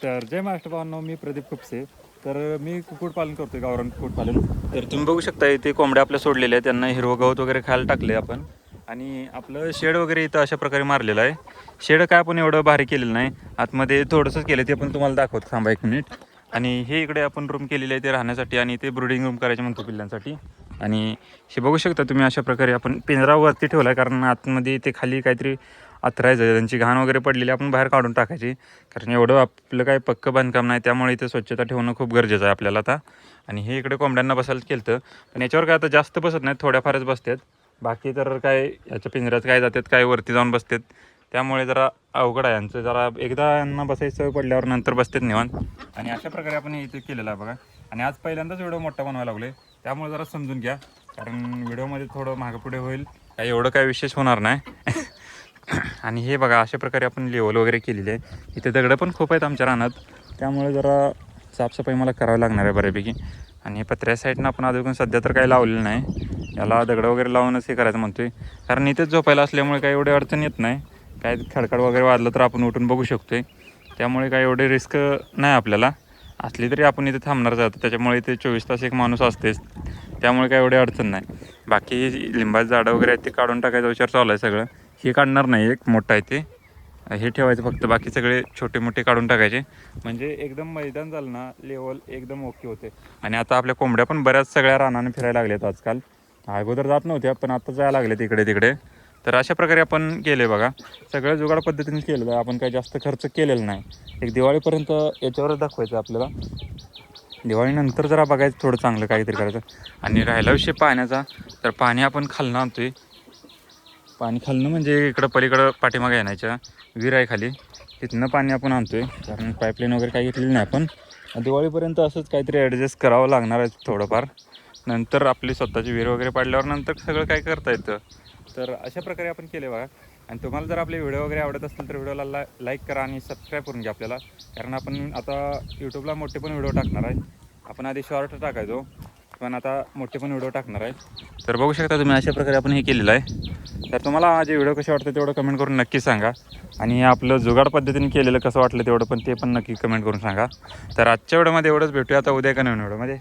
तर जय महाराष्ट्र भावांनो, मी प्रदीप खुपसे. तर मी कुक्कुटपालन करतोय, गावरान कुक्कुटपालन. तर तुम्ही बघू शकता इथे कोंबड्या आपल्या सोडलेल्या आहेत, त्यांना हिरवं गवत वगैरे खायला टाकले आपण. आणि आपलं शेड वगैरे इथं अशा प्रकारे मारलेलं आहे. शेड काय आपण एवढं भारी केलेलं नाही, आतमध्ये थोडंसंच केलं, ते पण तुम्हाला दाखवतो, थांबा एक मिनिट. आणि हे इकडे आपण रूम केलेले आहे ते राहण्यासाठी, आणि ते ब्रुडिंग रूम करायचे म्हणतो पिल्लांसाठी. आणि हे बघू शकता तुम्ही, अशा प्रकारे आपण पिंजरावरती ठेवला आहे, कारण आतमध्ये ते खाली काहीतरी अथरायचं, त्यांची घाण वगैरे पडलेली आपण बाहेर काढून टाकायची, कारण एवढं आपलं काही पक्कं बांधकाम नाही, त्यामुळे इथे स्वच्छता ठेवणं खूप गरजेचं आहे आपल्याला आता. आणि हे इकडे कोंबड्यांना बसायला केलं होतं, पण याच्यावर काय आता जास्त बसत नाहीत, थोड्याफारच बसतात. बाकी तर काय याच्या पिंजऱ्यात काय जातात, काय वरती जाऊन बसतात, त्यामुळे जरा अवघड आहे यांचं. जरा एकदा यांना बसायचं पडल्यावर नंतर बसतात निवांत. आणि अशा प्रकारे आपण इथे केलेलं आहे बघा. आणि आज पहिल्यांदाच व्हिडिओ मोठा बनवायला लागले, त्यामुळे जरा समजून घ्या, कारण व्हिडिओमध्ये थोडं मागं पुढे होईल, काही एवढं काय विशेष होणार नाही. आणि हे बघा, अशा प्रकारे आपण लेवल वगैरे केलेली आहे. इथे दगडं पण खूप आहेत आमच्या रानात, त्यामुळे जरा साफसफाई मला करावी लागणार आहे बऱ्यापैकी. आणि पत्र्या साईडनं आपण अजून सध्या तर काही लावलेलं नाही, याला दगडं वगैरे लावूनच हे करायचं म्हणतोय, कारण इथेच झोपायला असल्यामुळे काही एवढे अडचण येत नाही. काय खडखड वगैरे वाजलं तर आपण उठून बघू शकतोय, त्यामुळे काही एवढे रिस्क नाही आपल्याला. असली तरी आपण इथे थांबणार जातो, त्याच्यामुळे इथे 24 तास एक माणूस असतेच, त्यामुळे काही एवढी अडचण नाही. बाकी लिंबाची झाडं वगैरे आहेत ते काढून टाकायचा विचार चालू आहे. सगळं हे काढणार नाही, एक मोठं आहे ते हे ठेवायचं फक्त, बाकी सगळे छोटे मोठे काढून टाकायचे, म्हणजे एकदम मैदान झालं ना, लेवल एकदम ओके होते. आणि आता आपल्या कोंबड्या पण बऱ्याच सगळ्या रानाने फिरायला लागल्यात आजकाल, अगोदर जात नव्हत्या पण आता जायला लागले तिकडे तिकडे. तर अशा प्रकारे आपण केले बघा, सगळं जुगाड पद्धतीने केलेलं आहे आपण, काही जास्त खर्च केलेला नाही. एक दिवाळीपर्यंत याच्यावरच दाखवायचं आपल्याला, दिवाळीनंतर जरा बघायचं थोडं चांगलं काहीतरी करायचं. आणि राहिला विषय पाण्याचा, तर पाणी आपण खालनं आणतोय, पाणी खालनं म्हणजे इकडं पलीकडं पाठीमागे येण्याच्या विहीर आहे खाली, तिथनं पाणी आपण आणतोय, कारण पाईपलाईन वगैरे काही घेतलेली नाही आपण. दिवाळीपर्यंत असंच काहीतरी ॲडजस्ट करावं लागणार आहे थोडंफार, नंतर आपली स्वतःची विहीर वगैरे पाडल्यावर नंतर सगळं काय करता येतं. तर अशा प्रकारे आपण केले बघा. आणि तुम्हाला जर आपले व्हिडिओ वगैरे आवडत असतील तर व्हिडिओला लाईक करा आणि सबस्क्राईब करून घ्या आपल्याला, कारण आपण आता यूट्यूबला मोठे पण व्हिडिओ टाकणार आहे. आपण आधी शॉर्ट टाकायचो, पण आता मोठे पण व्हिडिओ टाकणार आहे. तर बघू शकता तुम्ही, अशा प्रकारे आपण हे केलेलं आहे. तर तुम्हाला माझे व्हिडिओ कसे वाटतं तेवढं कमेंट करून नक्की सांगा, आणि आपलं जुगाड पद्धतीने केलेलं कसं वाटलं तेवढं पण ते पण नक्की कमेंट करून सांगा. तर आजच्या व्हिडिओमध्ये एवढंच, भेटूया आता उद्या का नवीन व्हिडिओमध्ये.